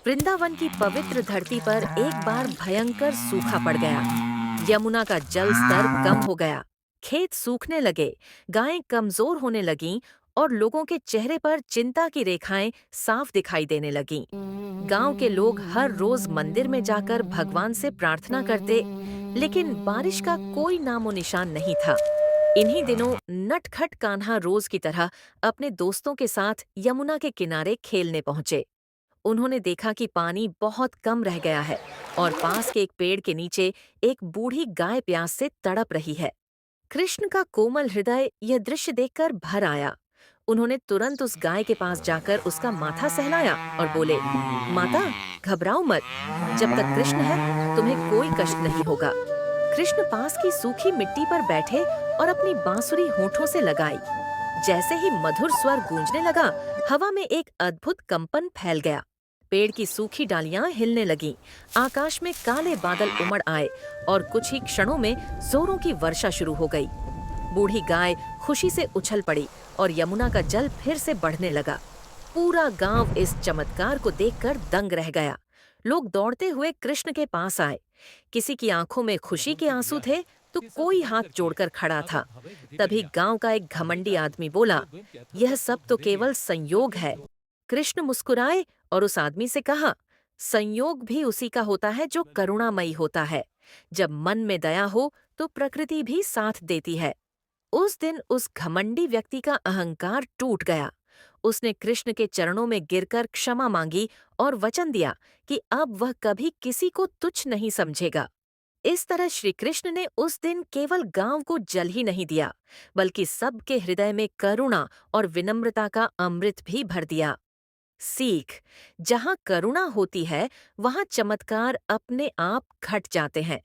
वृंदावन की पवित्र धरती पर एक बार भयंकर सूखा पड़ गया। यमुना का जल स्तर कम हो गया, खेत सूखने लगे, गायें कमजोर होने लगीं और लोगों के चेहरे पर चिंता की रेखाएं साफ दिखाई देने लगीं। गांव के लोग हर रोज मंदिर में जाकर भगवान से प्रार्थना करते, लेकिन बारिश का कोई नामो निशान नहीं था। इन्हीं दिनों नटखट कान्हा रोज की तरह अपने दोस्तों के साथ यमुना के किनारे खेलने पहुंचे। उन्होंने देखा कि पानी बहुत कम रह गया है और पास के एक पेड़ के नीचे एक बूढ़ी गाय प्यास से तड़प रही है। कृष्ण का कोमल हृदय यह दृश्य देखकर भर आया। उन्होंने तुरंत उस गाय के पास जाकर उसका माथा सहलाया और बोले, माता, घबराओ मत। जब तक कृष्ण है, तुम्हें कोई कष्ट नहीं होगा। कृष्ण पास की सूखी मिट्टी पर बैठे और अपनी बांसुरी होठों से लगाई। जैसे ही मधुर स्वर गूंजने लगा, हवा में एक अद्भुत कंपन फैल गया। पेड़ की सूखी डालियां हिलने लगीं, आकाश में काले बादल उमड़ आए और कुछ ही क्षणों में जोरों की वर्षा शुरू हो गई। बूढ़ी गाय खुशी से उछल पड़ी और यमुना का जल फिर से बढ़ने लगा। पूरा गांव इस चमत्कार को देखकर दंग रह गया। लोग दौड़ते हुए कृष्ण के पास आए। किसी की आंखों में खुशी के आंसू थे, तो कोई हाथ जोड़कर खड़ा था। तभी गांव का एक घमंडी आदमी बोला, यह सब तो केवल संयोग है। कृष्ण मुस्कुराए और उस आदमी से कहा, संयोग भी उसी का होता है जो करुणामयी होता है। जब मन में दया हो तो प्रकृति भी साथ देती है। उस दिन उस घमंडी व्यक्ति का अहंकार टूट गया। उसने कृष्ण के चरणों में गिरकर क्षमा मांगी और वचन दिया कि अब वह कभी किसी को तुच्छ नहीं समझेगा। इस तरह श्री कृष्ण ने उस दिन केवल गांव को जल ही नहीं दिया, बल्कि सबके हृदय में करुणा और विनम्रता का अमृत भी भर दिया। सीख: जहां करुणा होती है, वहां चमत्कार अपने आप घट जाते हैं।